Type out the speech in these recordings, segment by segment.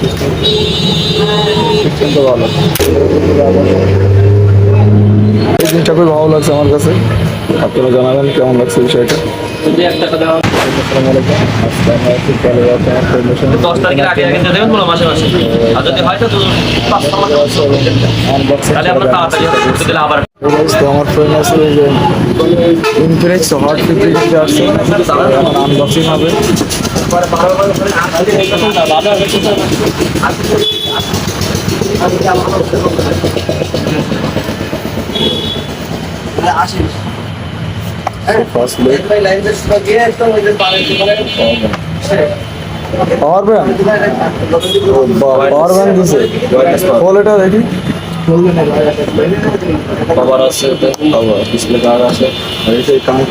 System তো ভালো। এই জিনিসটা খুবই ভালো লাগছে আমার কাছে। আপনারা জানাবেন কেমন লাগছে বিষয়টা। যদি 1 টাকা দেওয়া আসসালামু আলাইকুম। আজকে আমরা একটু চলে যাচ্ছি আমার প্রমোশন 10 তারিখের আগে আগে দিয়ে দেবেন বলো মাসে মাসে। আর যদি হয় তো 5 মাস আনবক্সিং তাহলে আমরা তাড়াতাড়ি হবে করতে গেলে আবার তো আমার ফ্রেন্ড আছে যে ইনফিনিক্স হট 50 আসছে, আমার আনবক্সিং হবে। First look power bank, power bank দিছে কোয়ালিটা দেখি। কভার আছে কভার ডিসপ্লে কার্ড আছে আর এই কানেক্ট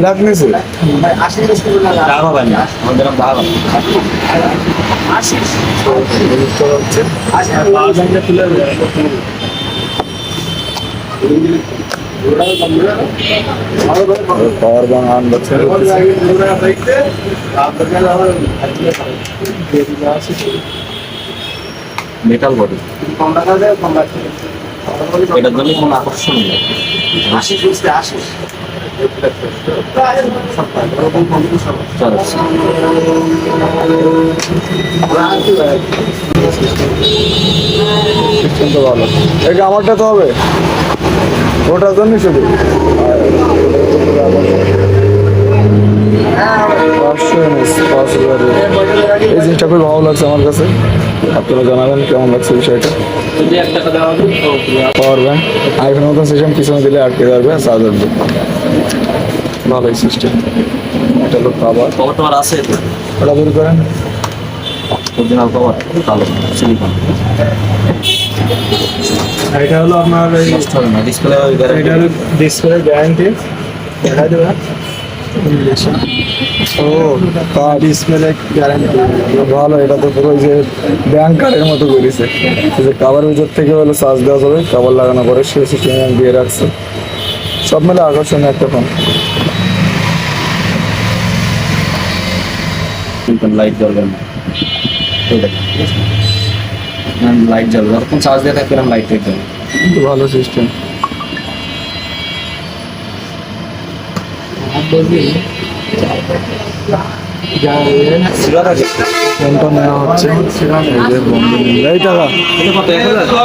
ব্ল্যাক নিছে। টাকা পাবেন না আমাদের টাকা পাবেন power bank unboxing metal body এটার জন্য কোনো আকর্ষণ নেই সিস্টেম তো ভালো। এই আমারটা তো হবে ওটার জন্য শুধু 500 mAh 5000 এই জিনিসটা খুবই ভালো লাগছে আমার কাছে। আপনারা জানাবেন কেমন লাগছে বিষয়টা। যদি 1 টাকা দেওয়া হবে পাওয়ার ব্যাংক আইফোনের মতন সিস্টেম পিছনে দিলে আটকে যাবে, চার্জার দিবে, ভালোই সিস্টেম। এটা হলো কভার, কভার তোমার আছে ওটা বের করেন। অরিজিনাল কভার কালো সিলিকন এটা হলো আপনার এই নষ্ট হবে না ডিসপ্লে এটা হলো ডিসপ্লে গ্যারান্টি দেখা দেবে। ও কার্ড ডিসপ্লে গ্যারান্টি ভালো। এটা তো পুরো যে ব্যাংক কার্ডের মতো করেছে, যে কাভার ভিতর থেকে হলো চার্জ দেওয়া যাবে, কাভার লাগানো পরে সে সিস্টেম দিয়ে রাখছে। সব মিলে আকর্ষণীয় একটা ফোন। লাইট জ্বলবে না লাইট জ্বলবে যখন চার্জ দিয়ে থাকবে লাইট জ্বলবে কিন্তু ভালো সিস্টেম। ফোনটা নেওয়া হচ্ছে এই যে বন্ধু এই টাকা কত 1000 আছে।